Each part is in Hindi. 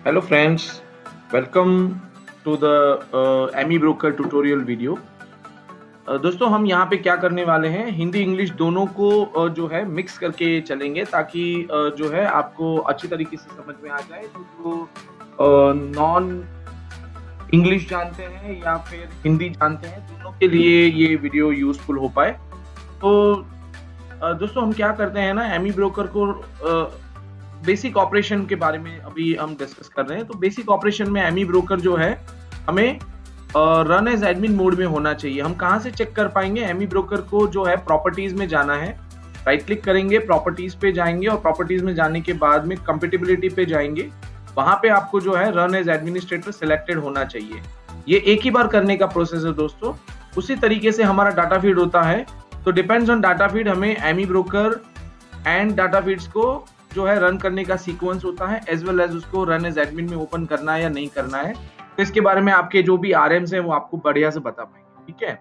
Hello friends, welcome to the AmiBroker tutorial video. दोस्तों हम यहाँ पे क्या करने वाले हैं, हिंदी इंग्लिश दोनों को जो है मिक्स करके चलेंगे ताकि जो है आपको अच्छी तरीके से समझ में आ जाए। जो नॉन इंग्लिश जानते हैं या फिर हिंदी जानते हैं, दोनों के लिए ये वीडियो यूजफुल हो पाए। तो दोस्तों हम क्या करते हैं ना, एमी ब्रोकर को बेसिक ऑपरेशन के बारे में अभी हम डिस्कस कर रहे हैं। तो बेसिक ऑपरेशन में एमी ब्रोकर जो है हमें रन एज एडमिन मोड में होना चाहिए। हम कहाँ से चेक कर पाएंगे? एमी ब्रोकर को जो है प्रॉपर्टीज में जाना है, राइट क्लिक करेंगे, प्रॉपर्टीज पे जाएंगे और प्रॉपर्टीज में जाने के बाद में कंपेटिबिलिटी पे जाएंगे। वहां पे आपको जो है रन एज एडमिनिस्ट्रेटर सिलेक्टेड होना चाहिए। ये एक ही बार करने का प्रोसेस है दोस्तों। उसी तरीके से हमारा डाटा फीड होता है। तो डिपेंड्स ऑन डाटा फीड हमें AmiBroker and data feeds को जो है रन करने का सीक्वेंस होता है, एज वेल एज उसको रन एज एडमिन में ओपन करना है या नहीं करना है। तो इसके बारे में आपके जो भी आरएम्स हैं वो आपको बढ़िया से बता पाएंगे, ठीक है।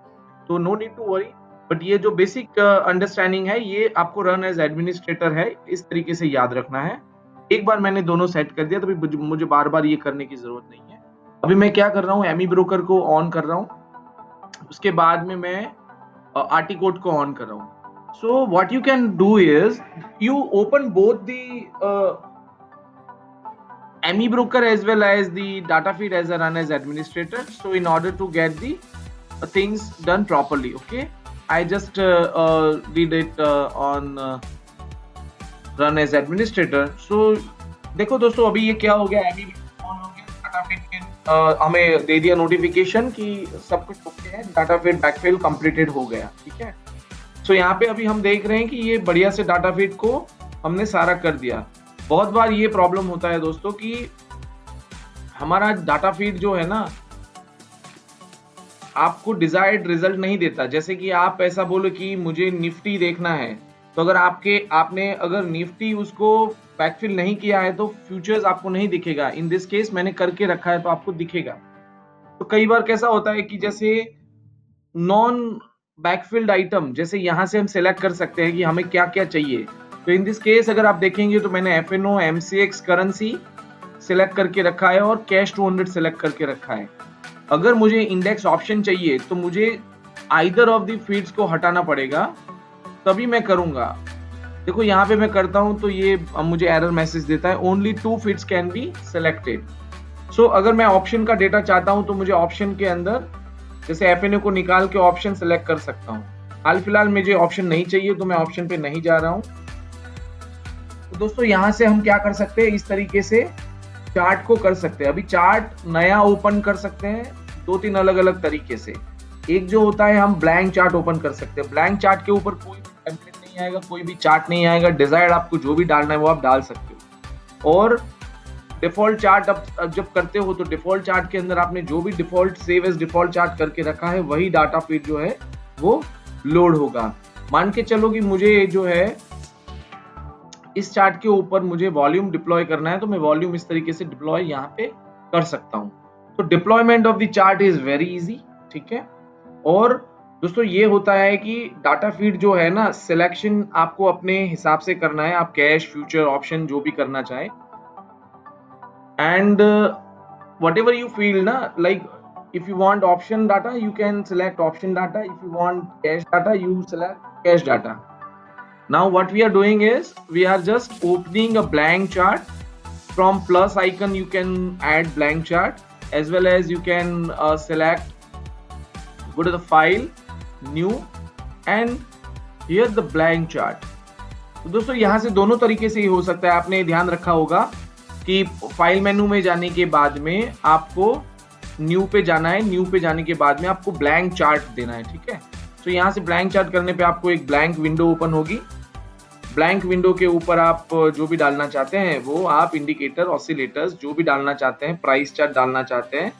तो no need to worry, but ये जो बेसिक अंडरस्टैंडिंग है ये आपको रन एज एडमिनिस्ट्रेटर है, इस तरीके से याद रखना है। एक बार मैंने दोनों सेट कर दिया तो मुझे बार बार ये करने की जरूरत नहीं है। अभी मैं क्या कर रहा हूँ, एमी ब्रोकर को ऑन कर रहा हूँ, उसके बाद में मैं आरटी कोड को ऑन कर रहा हूँ। So what you can do is you open both the Amy broker as well as the data feed as a run as administrator. So in order to get the things done properly, okay, I just did it on run as administrator. So देखो दोस्तों अभी ये क्या हो गया, एमी ऑन हो गया, डाटा फीड हमें दे दिया नोटिफिकेशन कि सब कुछ ओके है, डाटा फीड बैकफिल कंप्लीटेड हो गया, ठीक है। तो यहाँ पे अभी हम देख रहे हैं कि ये बढ़िया से डाटा फीड को हमने सारा कर दिया। बहुत बार ये प्रॉब्लम होता है दोस्तों कि हमारा डाटा फीड जो है ना आपको डिजायर्ड रिजल्ट नहीं देता। जैसे कि आप ऐसा बोलो कि मुझे निफ्टी देखना है, तो अगर आपने अगर निफ्टी उसको बैकफिल नहीं किया है तो फ्यूचर्स आपको नहीं दिखेगा। इन दिस केस मैंने करके रखा है तो आपको दिखेगा। तो कई बार कैसा होता है कि जैसे नॉन बैकफिल्ड आइटम, जैसे यहाँ से हम सेलेक्ट कर सकते हैं कि हमें क्या क्या चाहिए। तो इन दिस केस अगर आप देखेंगे तो मैंने एफएनओ एमसीएक्स करेंसी सिलेक्ट करके रखा है और कैश 200 सिलेक्ट करके रखा है। अगर मुझे इंडेक्स ऑप्शन चाहिए तो मुझे आइदर ऑफ द फीड्स को हटाना पड़ेगा, तभी मैं करूंगा। देखो यहाँ पे मैं करता हूं तो ये मुझे एरर मैसेज देता है, only 2 feeds can be selected. So अगर मैं ऑप्शन का डेटा चाहता हूं तो मुझे ऑप्शन के अंदर जैसे एफएनओ को निकाल के ऑप्शन सेलेक्ट कर सकता हूं। हाल फिलहाल मुझे ऑप्शन नहीं चाहिए तो मैं ऑप्शन पे नहीं जा रहा हूं। तो दोस्तों यहां से हम क्या कर सकते हैं, इस तरीके से चार्ट को कर सकते हैं। अभी चार्ट नया ओपन कर सकते हैं 2-3 अलग अलग तरीके से। एक जो होता है हम ब्लैंक चार्ट ओपन कर सकते हैं। ब्लैंक चार्ट के ऊपर कोई भी टेम्पलेट नहीं आएगा, कोई भी चार्ट नहीं आएगा, डिजायर्ड आपको जो भी डालना है वो आप डाल सकते हो। और डिफॉल्ट चार्ट अब जब करते हो तो डिफॉल्ट चार्ट के अंदर आपने जो भी default save as default chart करके रखा है वही डाटा फीड जो है वो लोड होगा। मान के चलो कि मुझे जो है इस चार्ट के ऊपर मुझे वॉल्यूम डिप्लॉय करना है, तो मैं वॉल्यूम इस तरीके से डिप्लॉय यहाँ पे कर सकता हूँ। तो deployment of the chart is very easy, ठीक है। और दोस्तों ये होता है कि डाटा फीड जो है ना, सिलेक्शन आपको अपने हिसाब से करना है। आप कैश, फ्यूचर, ऑप्शन जो भी करना चाहे, and whatever you feel na, like if you want option data you can select option data, if you want cash data you select cash data. Now what we are doing is we are just opening a blank chart. From plus icon you can add blank chart, as well as you can select, go to the file, new, and here the blank chart. तो दोस्तों यहाँ से दोनों तरीके से ही हो सकता है। आपने ध्यान रखा होगा कि फाइल मेनू में जाने के बाद में आपको न्यू पे जाना है, न्यू पे जाने के बाद में आपको ब्लैंक चार्ट देना है, ठीक है। तो यहाँ से ब्लैंक चार्ट करने पे आपको एक ब्लैंक विंडो ओपन होगी। ब्लैंक विंडो के ऊपर आप जो भी डालना चाहते हैं वो आप इंडिकेटर, ऑसिलेटर्स जो भी डालना चाहते हैं, प्राइस चार्ट डालना चाहते हैं,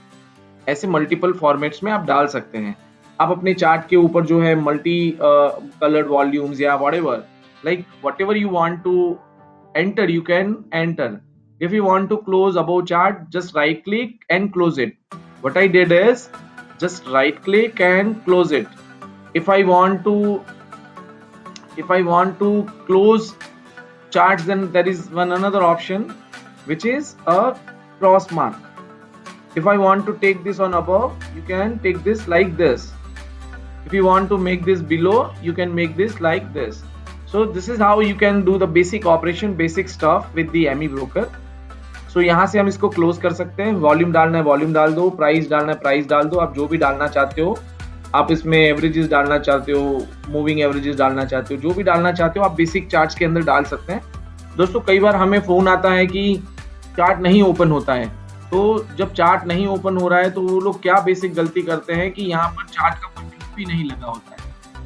ऐसे मल्टीपल फॉर्मेट्स में आप डाल सकते हैं। आप अपने चार्ट के ऊपर जो है मल्टी कलर्ड वॉल्यूम्स या whatever, like whatever you want to enter you can enter. If you want to close above chart, just right click and close it. What I did is just right click and close it. If I want to close charts, then there is another option which is a cross mark. If I want to take this on above, you can take this like this. If you want to make this below, you can make this like this. So this is how you can do the basic operation, basic stuff with the ME broker. So यहाँ से हम इसको क्लोज कर सकते हैं. वॉल्यूम डालना है वॉल्यूम डाल दो, प्राइस डालना है प्राइस डाल दो, आप जो भी डालना चाहते हो. आप इसमें एवरेजेस डालना चाहते हो, मूविंग एवरेजेस डालना चाहते हो, जो भी डालना चाहते हो आप बेसिक चार्ट्स के अंदर डाल सकते हैं. दोस्तों कई बार हमें फोन आता है कि चार्ट नहीं ओपन होता है. तो जब चार्ट नहीं ओपन हो रहा है तो वो लोग क्या बेसिक गलती करते हैं कि यहाँ पर चार्ट का कोई क्लिक भी नहीं लगा होता है.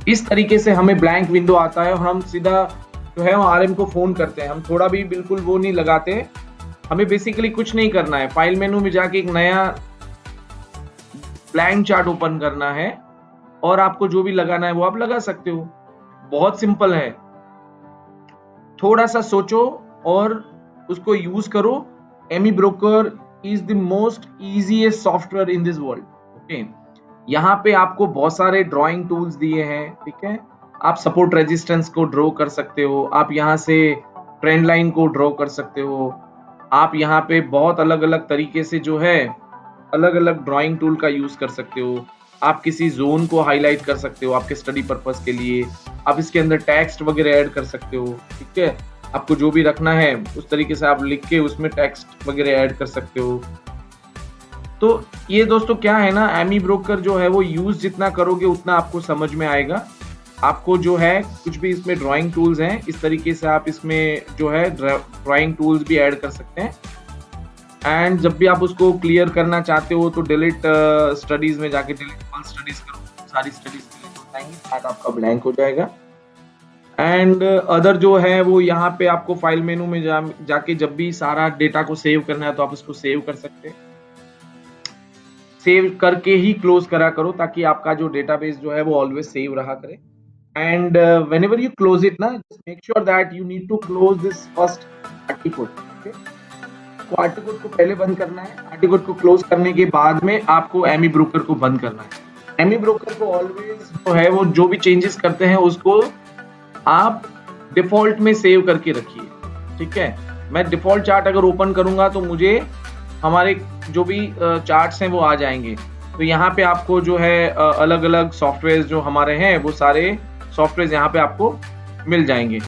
इस तरीके से हमें ब्लैंक विंडो आता है और हम सीधा जो है RM को फोन करते हैं. हम थोड़ा भी बिल्कुल वो नहीं लगाते. हमें बेसिकली कुछ नहीं करना है. फाइल मेनू में जाके एक नया ब्लैंक चार्ट ओपन करना है और आपको जो भी लगाना है वो आप लगा सकते हो. बहुत सिंपल है. थोड़ा सा सोचो और उसको यूज करो. ME broker is the most easiest software in this world. Okay, यहाँ पे आपको बहुत सारे ड्राइंग टूल्स दिए हैं. ठीक है, आप सपोर्ट रेजिस्टेंस को ड्रॉ कर सकते हो, आप यहाँ से ट्रेंड लाइन को ड्रॉ कर सकते हो, आप यहाँ पे बहुत अलग अलग तरीके से जो है अलग अलग ड्राइंग टूल का यूज कर सकते हो. आप किसी जोन को हाईलाइट कर सकते हो आपके स्टडी पर्पस के लिए. आप इसके अंदर टेक्स्ट वगैरह ऐड कर सकते हो. ठीक है, आपको जो भी रखना है उस तरीके से आप लिख के उसमें टेक्स्ट वगैरह ऐड कर सकते हो. तो ये दोस्तों क्या है ना, ME ब्रोकर जो है वो यूज जितना करोगे उतना आपको समझ में आएगा. आपको जो है कुछ भी इसमें ड्राइंग टूल्स हैं, इस तरीके से आप इसमें जो है ड्राइंग टूल्स भी ऐड कर सकते हैं. एंड जब भी आप उसको क्लियर करना चाहते हो तो डिलीट स्टडीज में जाके डिलीट ऑल स्टडीज करो, सारी स्टडीज डिलीट हो जाएंगी, चार्ट आपका ब्लैंक हो जाएगा. एंड अदर जो है वो यहाँ पे आपको फाइल मेनू में जाके जब भी सारा डेटा को सेव करना है तो आप इसको सेव कर सकते हैं. सेव करके ही क्लोज करा करो ताकि आपका जो डेटाबेस जो है वो ऑलवेज सेव रहा करे. And whenever you close it ना, just make sure that you need to close this first article. Okay? तो आर्टिकल को पहले बंद करना है. आर्टिकल को क्लोज करने के बाद में आपको ME ब्रोकर को बंद करना है. ME ब्रोकर को ऑलवेज जो है वो जो भी चेंजेस करते हैं उसको आप डिफॉल्ट में सेव करके रखिए. ठीक है, मैं डिफॉल्ट चार्ट अगर ओपन करूंगा तो मुझे हमारे जो भी चार्ट्स हैं वो आ जाएंगे. तो यहाँ पे आपको जो है अलग अलग सॉफ्टवेयर जो हमारे हैं वो सारे सॉफ्टवेयर यहाँ पे आपको मिल जाएंगे.